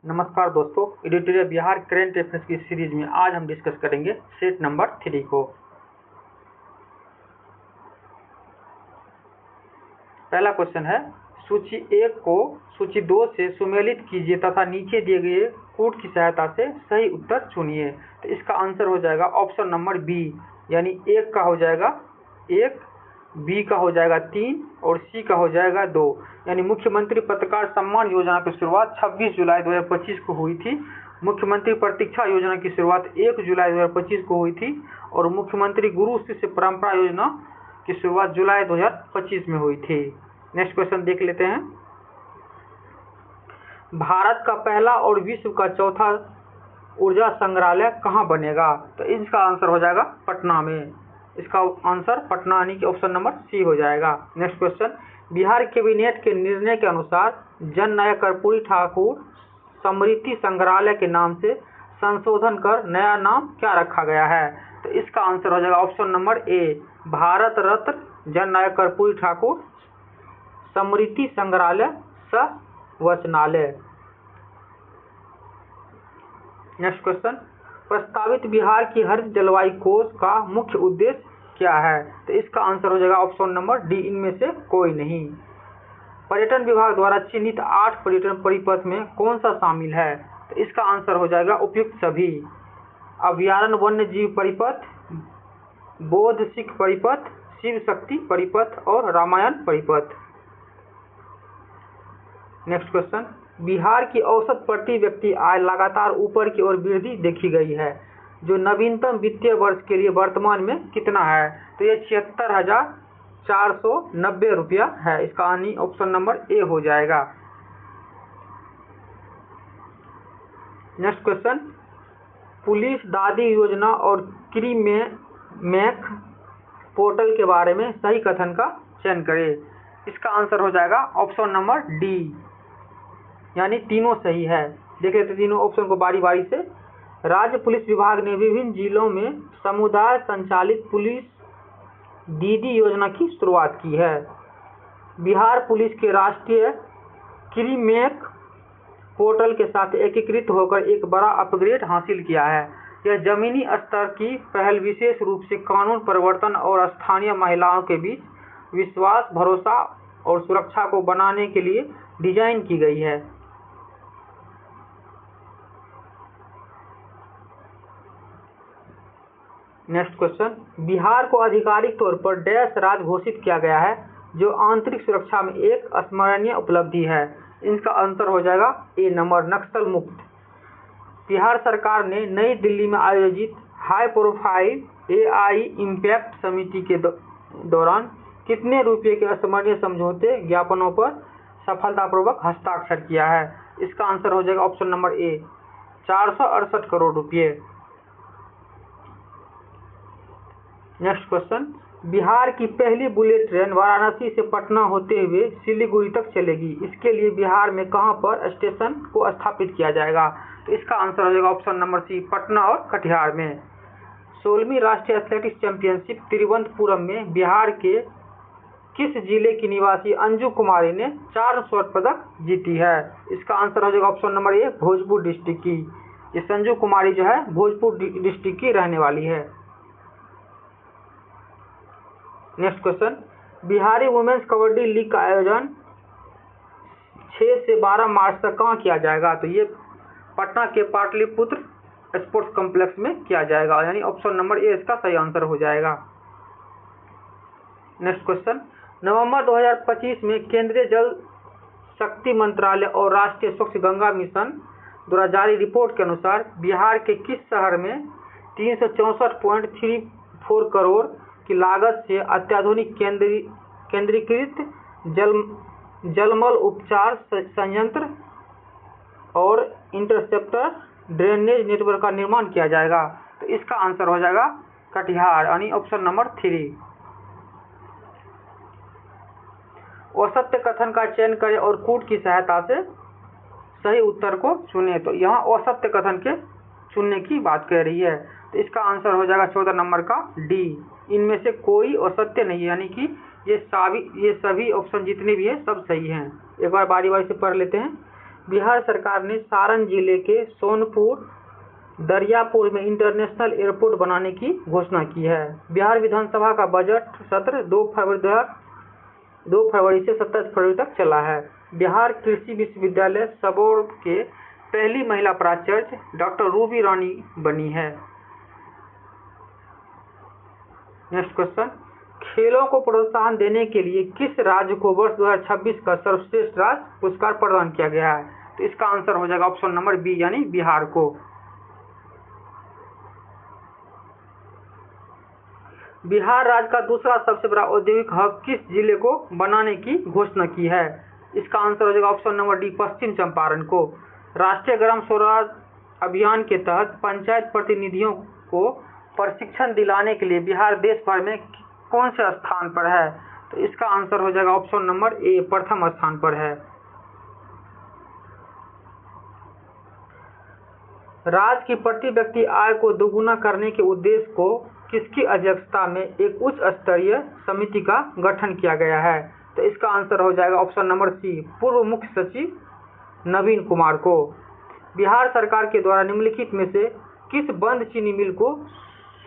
नमस्कार दोस्तों, editorial Bihar current affairs की सीरीज में आज हम डिस्कस करेंगे सेट नंबर 3 को। पहला क्वेश्चन है, सूची 1 को सूची 2 से सुमेलित कीजिए तथा नीचे दिए गए कूट की सहायता से सही उत्तर चुनिए। तो इसका आंसर हो जाएगा ऑप्शन नंबर बी, यानी 1 का हो जाएगा 1, बी का हो जाएगा 3 और सी का हो जाएगा 2। यानी मुख्यमंत्री पत्रकार सम्मान योजना की शुरुआत 26 जुलाई 2025 को हुई थी। मुख्यमंत्री प्रतीक्षा योजना की शुरुआत 1 जुलाई 2025 को हुई थी और मुख्यमंत्री गुरु शिष्य परंपरा योजना की शुरुआत जुलाई 2025 में हुई थी। नेक्स्ट क्वेश्चन देख लेते हैं। भारत का पहला और विश्व का चौथा ऊर्जा संग्रहालय कहाँ बनेगा? तो इसका आंसर हो जाएगा पटना में। इसका आंसर पटना यानी कि ऑप्शन नंबर सी हो जाएगा। नेक्स्ट क्वेश्चन, बिहार कैबिनेट के निर्णय के अनुसार जननायक कर्पूरी ठाकुर स्मृति संग्रहालय के नाम से संशोधन कर नया नाम क्या रखा गया है? तो इसका आंसर हो जाएगा option number A, Bharat Ratna जननायक कर्पूरी ठाकुर स्मृति संग्रहालय संवचनालय। नेक्स्ट क्वेश्चन, प्रस्तावित बिहार की हरित जलवायु कोष का मुख्य उद्देश्य क्या है? तो इसका आंसर हो जाएगा ऑप्शन नंबर डी, इनमें से कोई नहीं। पर्यटन विभाग द्वारा चिन्हित 8 पर्यटन परिपथ में कौन सा शामिल है? तो इसका आंसर हो जाएगा उपयुक्त सभी। अभयारण्य वन्य जीव परिपथ, बौद्ध सिख परिपथ, शिव शक्ति परिपथ और रामायण परिपथ। नेक्स्ट क्वेश्चन, बिहार की औसत प्रति व्यक्ति आय लगातार ऊपर की ओर वृद्धि देखी गई है, जो नवीनतम वित्तीय वर्ष के लिए वर्तमान में कितना है? तो ये 76,490 रुपया है। इसका यानी ऑप्शन नंबर ए हो जाएगा। नेक्स्ट क्वेश्चन, पुलिस दादी योजना और क्रीमेक पोर्टल के बारे में सही कथन का चयन करें। इसका आंसर हो जाएगा ऑप्शन नंबर डी, यानी तीनों सही है। देख लेते तीनों ऑप्शन को बारी बारी से। राज्य पुलिस विभाग ने विभिन्न जिलों में समुदाय संचालित पुलिस दीदी योजना की शुरुआत की है। बिहार पुलिस के राष्ट्रीय क्रीमेक पोर्टल के साथ एकीकृत होकर एक बड़ा अपग्रेड हासिल किया है। यह जमीनी स्तर की पहल विशेष रूप से कानून प्रवर्तन और स्थानीय महिलाओं के बीच विश्वास, भरोसा और सुरक्षा को बनाने के लिए डिजाइन की गई है। नेक्स्ट क्वेश्चन, बिहार को आधिकारिक तौर पर डैश राज्य घोषित किया गया है जो आंतरिक सुरक्षा में एक स्मरणीय उपलब्धि है। इसका आंसर हो जाएगा ए नंबर, नक्सल मुक्त। बिहार सरकार ने नई दिल्ली में आयोजित हाई प्रोफाइल एआई इम्पैक्ट समिति के दौरान कितने रुपये के स्मरणीय समझौते ज्ञापनों पर सफलतापूर्वक हस्ताक्षर किया है? इसका आंसर हो जाएगा ऑप्शन नंबर ए, 468 करोड़ रुपये। नेक्स्ट क्वेश्चन, बिहार की पहली बुलेट ट्रेन वाराणसी से पटना होते हुए सिलीगुड़ी तक चलेगी। इसके लिए बिहार में कहां पर स्टेशन को स्थापित किया जाएगा? तो इसका आंसर हो जाएगा ऑप्शन नंबर सी, पटना और कटिहार में। 16वीं राष्ट्रीय एथलेटिक्स चैंपियनशिप तिरुवनंतपुरम में बिहार के किस जिले की निवासी अंजू कुमारी ने 4 स्वर्ण पदक जीती है? इसका आंसर हो जाएगा option number A, Bhojpur district की। ये संजू कुमारी जो है भोजपुर डिस्ट्रिक्ट की रहने वाली है। Next question, Bihari women's kabaddi league का आयोजन 6 से 12 मार्च तक कहाँ किया जाएगा? तो ये पटना के पाटलिपुत्र स्पोर्ट्स कॉम्प्लेक्स में किया जाएगा, यानी ऑप्शन नंबर ए इसका सही आंसर हो जाएगा। नेक्स्ट क्वेश्चन, नवंबर 2025 में केंद्रीय जल शक्ति मंत्रालय और राष्ट्रीय स्वच्छ गंगा मिशन द्वारा जारी रिपोर्ट के अनुसार बिहार के किस शहर में 364.34 करोड़ की लागत से अत्याधुनिक केंद्रीकृत जलमल उपचार संयंत्र और इंटरसेप्टर ड्रेनेज नेटवर्क का निर्माण किया जाएगा? तो इसका आंसर हो जाएगा कटिहार, यानी ऑप्शन नंबर 3। औसत्य कथन का चयन करें और कूट की सहायता से सही उत्तर को चुनें। तो यहाँ औसत्य कथन के चुनने की बात कह रही है, तो इसका आंसर हो जाएगा 14 नंबर का डी, इनमें से कोई असत्य नहीं है, यानी कि ये सभी ऑप्शन जितने भी हैं सब सही हैं। एक बार बारी बारी से पढ़ लेते हैं। बिहार सरकार ने सारण जिले के सोनपुर दरियापुर में इंटरनेशनल एयरपोर्ट बनाने की घोषणा की है। बिहार विधानसभा का बजट सत्र 2 फरवरी से 27 फरवरी तक चला है। बिहार कृषि विश्वविद्यालय सबौर के पहली महिला प्राचार्य डॉक्टर रूबी रानी बनी है। नेक्स्ट क्वेश्चन, खेलों को प्रोत्साहन देने के लिए किस राज्य को वर्ष 2026 का सर्वश्रेष्ठ राज्य पुरस्कार प्रदान किया गया है? तो इसका आंसर हो जाएगा ऑप्शन नंबर बी यानी बिहार को। बिहार राज्य का दूसरा सबसे बड़ा औद्योगिक हब किस जिले को बनाने की घोषणा की है? इसका आंसर हो जाएगा ऑप्शन नंबर डी पश्चिम चंपारण को। राष्ट्रीय ग्राम स्वराज अभियान के तहत पंचायत प्रतिनिधियों को प्रशिक्षण दिलाने के लिए बिहार देश भर में कौन से स्थान पर है? तो इसका आंसर हो जाएगा ऑप्शन नंबर ए प्रथम स्थान पर है। राज्य की प्रति व्यक्ति आय को दोगुना करने के उद्देश्य को किसकी अध्यक्षता में एक उच्च स्तरीय समिति का गठन किया गया है? तो इसका आंसर हो जाएगा ऑप्शन नंबर सी पूर्व मुख्य सचिव नवीन कुमार को। बिहार सरकार के द्वारा निम्नलिखित में से किस बंद चीनी मिल को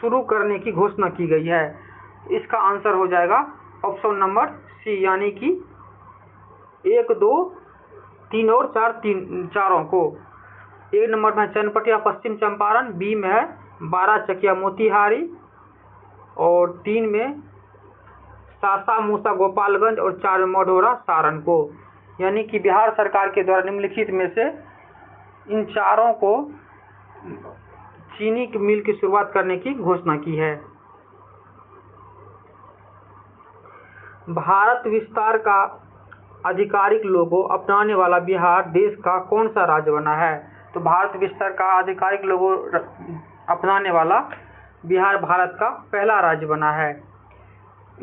शुरू करने की घोषणा की गई है? इसका आंसर हो जाएगा ऑप्शन नंबर सी यानी कि 1, 2, 3 और 4 चारों को। 1 नंबर में चनपटिया पश्चिम चंपारण, बी में है 12 चकिया मोतिहारी और 3 में सासा मूसा गोपालगंज और 4 में मढ़ौरा सारण को। यानी कि बिहार सरकार के द्वारा निम्नलिखित में से इन चारों को चीनी की मिल की शुरुआत करने की घोषणा की है। भारत विस्तार का आधिकारिक लोगो अपनाने वाला बिहार देश का कौन सा राज्य बना है? तो भारत विस्तार का आधिकारिक लोगो अपनाने वाला बिहार भारत का पहला राज्य बना है।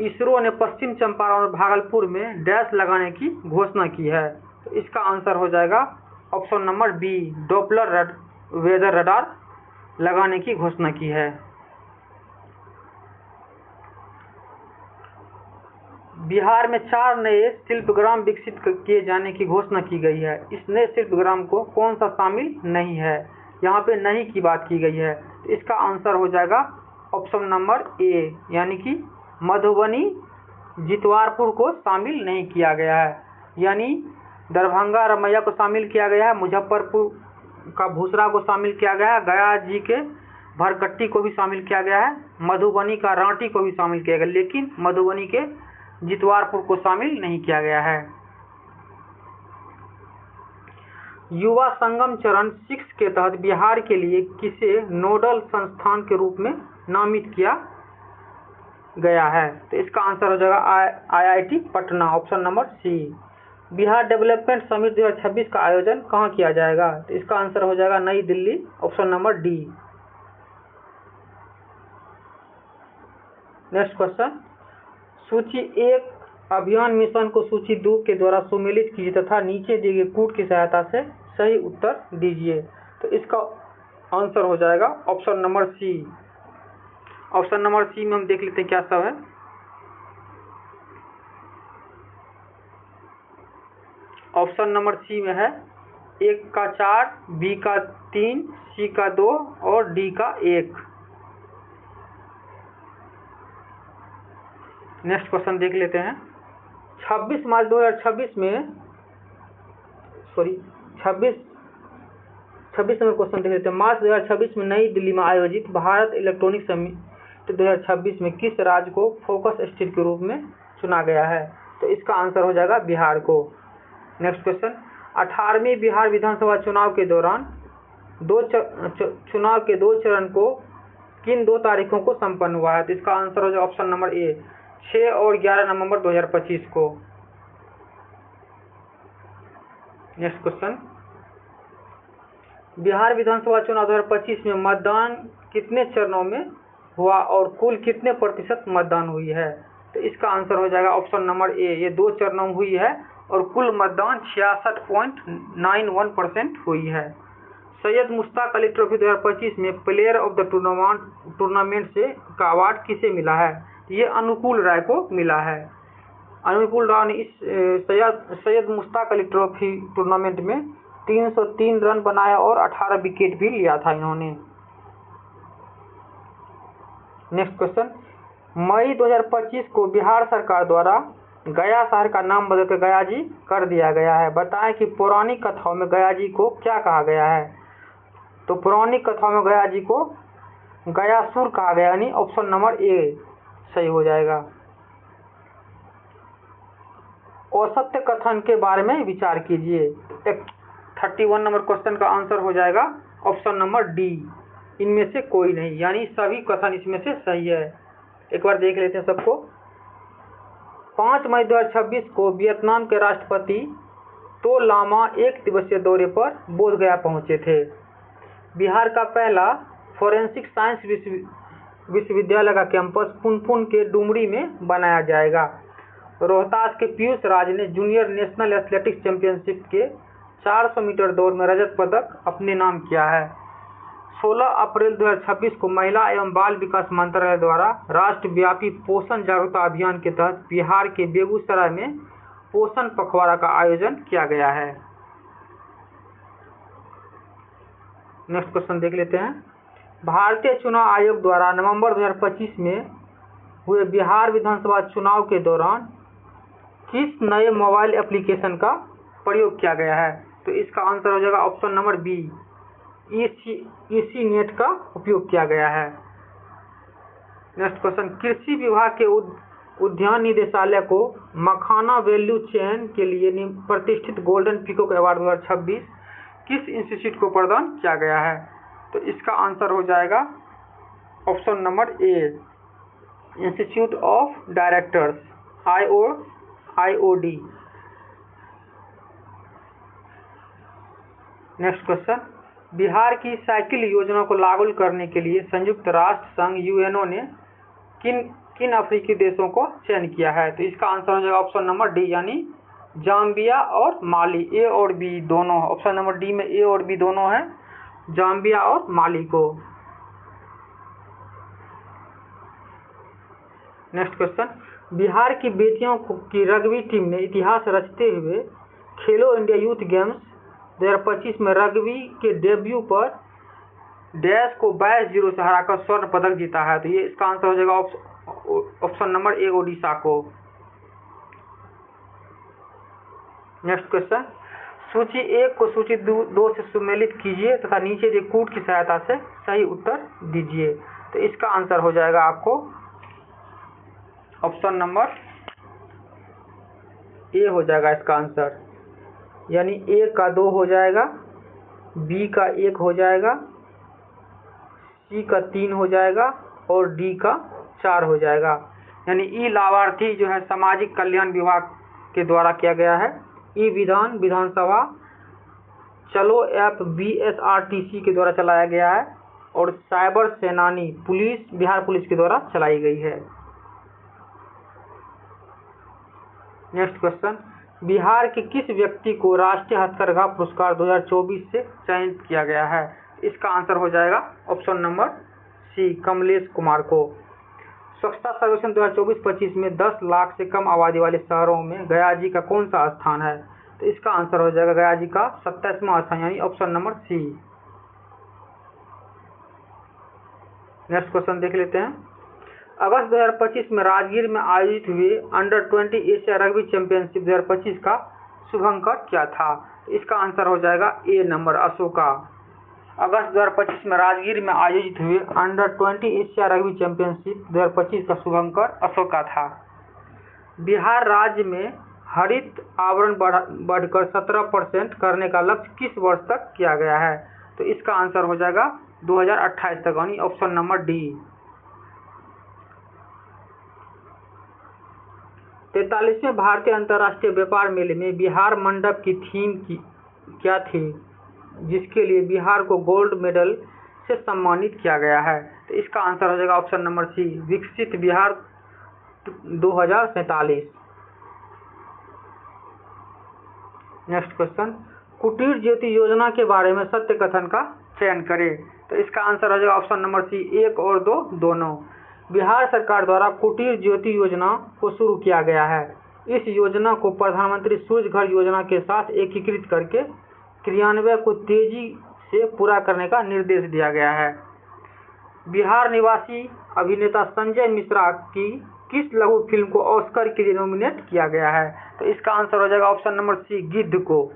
इसरो ने पश्चिम चंपारण और भागलपुर में डैश लगाने की घोषणा की है। तो इसका आंसर हो जाएगा option number B Doppler weather radar लगाने की घोषणा की है। बिहार में 4 नए शिल्पग्राम विकसित किए जाने की घोषणा की गई है। इस नए शिल्पग्राम को कौन सा शामिल नहीं है? यहाँ पे नहीं की बात की गई है। तो इसका आंसर हो जाएगा ऑप्शन नंबर ए यानी कि मधुबनी जितवारपुर को शामिल नहीं किया गया है। यानी दरभंगा रमैया को शामिल किया गया है, मुजफ्फरपुर का भूसरा को शामिल किया गया है, गया जी के भरकट्टी को भी शामिल किया गया है, मधुबनी का रांटी को भी शामिल किया गया, लेकिन मधुबनी के जितवारपुर को शामिल नहीं किया गया है। युवा संगम चरण 6 के तहत बिहार के लिए किसे नोडल संस्थान के रूप में नामित किया गया है? तो इसका आंसर हो जाएगा IIT Patna option number C. Bihar development summit 2026 का आयोजन कहाँ किया जाएगा? तो इसका आंसर हो जाएगा नई Delhi option number D. Next question, सूची 1 अभियान मिशन को सूची 2 के द्वारा सुमेलित कीजिए तथा नीचे दिए गए कूट की सहायता से सही उत्तर दीजिए। तो इसका आंसर हो जाएगा option number C. Option number C में हम देख लेते हैं क्या सब है। ऑप्शन नंबर सी में है 1 का 4, बी का 3, सी का 2 और डी का 1। नेक्स्ट क्वेश्चन देख लेते हैं। 26 मार्च 2026 में 26 नंबर क्वेश्चन देख लेते हैं। मार्च 2026 में नई दिल्ली में आयोजित भारत इलेक्ट्रॉनिक समिट 2026 में किस राज्य को फोकस स्टेट के रूप में चुना गया है? तो इसका आंसर हो जाएगा बिहार को। नेक्स्ट क्वेश्चन, 18वें बिहार विधानसभा चुनाव के दौरान चुनाव के 2 चरण को किन 2 तारीखों को संपन्न हुआ है? तो इसका आंसर हो जाएगा ऑप्शन नंबर ए 6 और 11 नवंबर 2025 को। नेक्स्ट क्वेश्चन, बिहार विधानसभा चुनाव 2025 में मतदान कितने चरणों में हुआ और कुल कितने प्रतिशत मतदान हुई है? तो इसका आंसर हो जाएगा ऑप्शन नंबर ए, ये 2 चरणों में हुई है और कुल मतदान 66.91% हुई है। सैयद मुश्ताक अली ट्रॉफी 2025 में प्लेयर ऑफ द टूर्नामेंट से का अवार्ड किसे मिला है? ये अनुकूल राय को मिला है। अनुकूल राय ने इस सैयद मुश्ताक अली ट्रॉफी टूर्नामेंट में 303 रन बनाया और 18 विकेट भी लिया था इन्होंने। नेक्स्ट क्वेश्चन, मई 2025 को बिहार सरकार द्वारा गया शहर का नाम बदलकर गया जी कर दिया गया है। बताएं कि पौराणिक कथाओं में गया जी को क्या कहा गया है। तो पौराणिक कथाओं में गया जी को गयासुर कहा गया, यानी ऑप्शन नंबर ए सही हो जाएगा। औसत्य कथन के बारे में विचार कीजिए। 31 नंबर क्वेश्चन का आंसर हो जाएगा ऑप्शन नंबर डी, इनमें से कोई नहीं, यानी सभी कथन इसमें से सही है। एक बार देख लेते हैं सबको। 5 मई 2026 को वियतनाम के राष्ट्रपति तो लामा एक दिवसीय दौरे पर बोधगया पहुंचे थे। बिहार का पहला फॉरेंसिक साइंस विश्वविद्यालय का कैंपस पुनपुन के डुमरी में बनाया जाएगा। रोहतास के पीयूष राज ने जूनियर नेशनल एथलेटिक्स चैंपियनशिप के 400 मीटर दौड़ में रजत पदक अपने नाम किया है। 16 अप्रैल 2026 को महिला एवं बाल विकास मंत्रालय द्वारा राष्ट्रव्यापी पोषण जागरूकता अभियान के तहत बिहार के बेगूसराय में पोषण पखवाड़ा का आयोजन किया गया है। नेक्स्ट क्वेश्चन देख लेते हैं। भारतीय चुनाव आयोग द्वारा नवंबर 2025 में हुए बिहार विधानसभा चुनाव के दौरान किस नए मोबाइल एप्लीकेशन का प्रयोग किया गया है। तो इसका आंसर हो जाएगा option number B, EC net का उपयोग किया गया है। नेक्स्ट क्वेश्चन, कृषि विभाग के उद्यान निदेशालय को मखाना वैल्यू चेन के लिए प्रतिष्ठित गोल्डन पीकॉक अवार्ड 2026 किस इंस्टीट्यूट को प्रदान किया गया है। तो इसका आंसर हो जाएगा option number A, institute of directors, IOD। Next question, Bihar की साइकिल योजना को लागू करने के लिए संयुक्त राष्ट्र संघ UNO ने किन अफ्रीकी देशों को चयन किया है। तो इसका आंसर हो जाएगा ऑप्शन नंबर डी, यानी जाम्बिया और माली, ए और बी दोनों। ऑप्शन नंबर डी में ए और बी दोनों है, जाम्बिया और माली को। नेक्स्ट क्वेश्चन, बिहार की बेटियों की रग्बी टीम ने इतिहास रचते हुए खेलो इंडिया यूथ गेम्स 2025 में रग्बी के डेब्यू पर डैश को 22-0 से हराकर स्वर्ण पदक जीता है। तो ये इसका आंसर हो जाएगा ऑप्शन नंबर ए, ओडिशा को। नेक्स्ट क्वेश्चन, सूची 1 को सूची 2 से सुमेलित कीजिए तथा नीचे दिए कूट की सहायता से सही उत्तर दीजिए। तो इसका आंसर हो जाएगा आपको ऑप्शन नंबर ए हो जाएगा इसका आंसर, यानी ए का 2 हो जाएगा, बी का 1 हो जाएगा, सी का 3 हो जाएगा और डी का 4 हो जाएगा। यानी ई लाभार्थी जो है सामाजिक कल्याण विभाग के द्वारा किया गया है। ई विधानसभा चलो ऐप BSRTC के द्वारा चलाया गया है और साइबर सेनानी बिहार पुलिस के द्वारा चलाई गई है। नेक्स्ट क्वेश्चन, बिहार के किस व्यक्ति को राष्ट्रीय हथकरघा पुरस्कार 2024 से चयनित किया गया है। इसका आंसर हो जाएगा option number C, Kamlesh Kumar को। स्वच्छता सर्वेक्षण 2024-25 में 10 लाख से कम आबादी वाले शहरों में गया जी का कौन सा स्थान है। तो इसका आंसर हो जाएगा गया जी का 27वां स्थान, यानी option number C. Next question देख लेते हैं। अगस्त 2025 में राजगीर में आयोजित हुए अंडर-20 एशिया रग्बी चैंपियनशिप 2025 का शुभंकर क्या था। इसका आंसर हो जाएगा ए नंबर, अशोका। अगस्त 2025 में राजगीर में आयोजित हुए अंडर-20 एशिया रग्बी चैंपियनशिप 2025 का शुभंकर अशोका था। बिहार राज्य में हरित आवरण बढ़कर 17% करने का लक्ष्य किस वर्ष तक किया गया है। तो इसका आंसर हो जाएगा 2028 तक, यानी ऑप्शन नंबर डी। 43वें भारतीय अंतर्राष्ट्रीय व्यापार मेले में बिहार मंडप की थीम क्या थी, जिसके लिए बिहार को गोल्ड मेडल से सम्मानित किया गया है। तो इसका आंसर हो जाएगा ऑप्शन नंबर सी, विकसित बिहार 2047। नेक्स्ट क्वेश्चन, कुटीर ज्योति योजना के बारे में सत्य कथन का चयन करें। तो इसका आंसर हो जाएगा ऑप्शन नंबर सी, 1 और 2 दोनों। बिहार सरकार द्वारा कुटीर ज्योति योजना को शुरू किया गया है। इस योजना को प्रधानमंत्री सूर्य घर योजना के साथ एकीकृत करके क्रियान्वयन को तेजी से पूरा करने का निर्देश दिया गया है। बिहार निवासी अभिनेता संजय मिश्रा की किस लघु फिल्म को ऑस्कर के लिए नॉमिनेट किया गया है? तो इसका आंसर हो जाएगा ऑप्शन नंबर सी, गिद्ध को।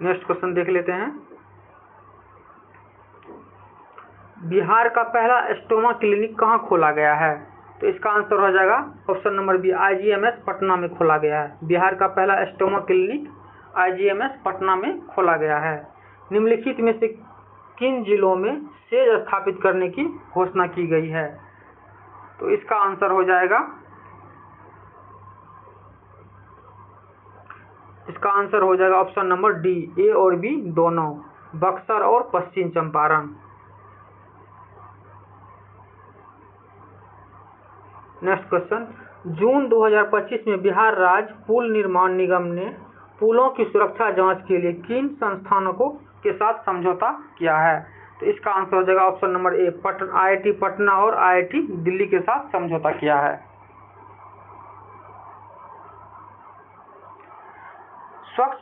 नेक्स्ट क्वेश्चन देख लेते हैं। बिहार का पहला स्टोमा क्लिनिक कहाँ खोला गया है? तो इसका आंसर हो जाएगा option number B, IGMS Patna में खोला गया है। बिहार का पहला स्टोमा क्लिनिक IGMS पटना में खोला गया है। निम्नलिखित में से किन जिलों में सेज स्थापित करने की घोषणा की गई है? तो इसका आंसर हो जाएगा ऑप्शन नंबर डी, ए और बी दोनों, बक्सर और पश्चिम चंपारण। नेक्स्ट क्वेश्चन, जून 2025 में बिहार राज्य पुल निर्माण निगम ने पुलों की सुरक्षा जांच के लिए किन संस्थानों के साथ समझौता किया है? तो इसका आंसर हो जाएगा option number A, IIT Patna और IIT दिल्ली के साथ समझौता किया है। स्वच्छ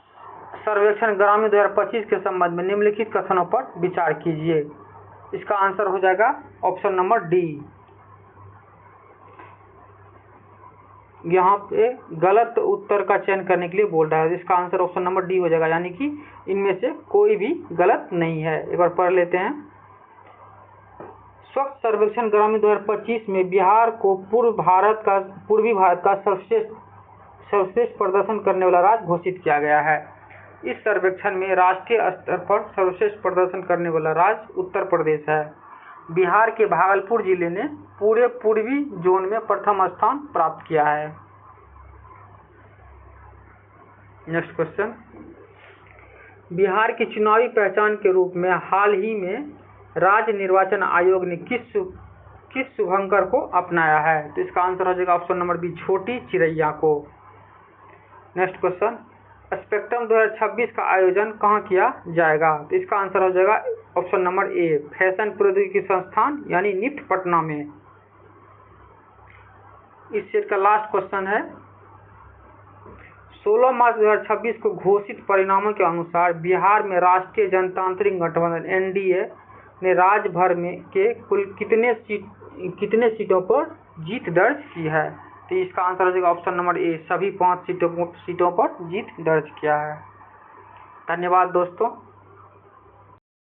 सर्वेक्षण ग्रामीण 2025 के संबंध में निम्नलिखित कथनों पर विचार कीजिए। इसका आंसर हो जाएगा ऑप्शन नंबर डी। यहाँ पे गलत उत्तर का चयन करने के लिए बोल रहा है। इसका आंसर ऑप्शन नंबर डी हो जाएगा, यानी कि इनमें से कोई भी गलत नहीं है। एक बार पढ़ लेते हैं। स्वच्छ सर्वेक्षण ग्रामीण 2025 में बिहार को पूर्वी भारत का सर्वश्रेष्ठ प्रदर्शन करने वाला राज्य घोषित किया गया है। इस सर्वेक्षण में राष्ट्रीय स्तर पर सर्वश्रेष्ठ प्रदर्शन करने वाला राज्य उत्तर प्रदेश है। बिहार के भागलपुर जिले ने पूरे पूर्वी जोन में प्रथम स्थान प्राप्त किया है। नेक्स्ट क्वेश्चन, बिहार की चुनावी पहचान के रूप में हाल ही में राज्य निर्वाचन आयोग ने किस शुभंकर को अपनाया है? तो इसका आंसर हो जाएगा ऑप्शन नंबर बी, छोटी चिड़ैया को। नेक्स्ट क्वेश्चन, स्पेक्ट्रम 2026 का आयोजन कहाँ किया जाएगा? तो इसका आंसर हो जाएगा ऑप्शन नंबर ए, फैशन प्रौद्योगिकी संस्थान यानी निफ्ट पटना में। इस सेट का लास्ट क्वेश्चन है। 16 मार्च 2026 को घोषित परिणामों के अनुसार बिहार में राष्ट्रीय जनतांत्रिक गठबंधन NDA ने राज्य भर में के कुल कितने सीटों पर जीत दर्ज की है? तो इसका आंसर हो जाएगा ऑप्शन नंबर ए, सभी 5 सीटों पर जीत दर्ज किया है। धन्यवाद दोस्तों।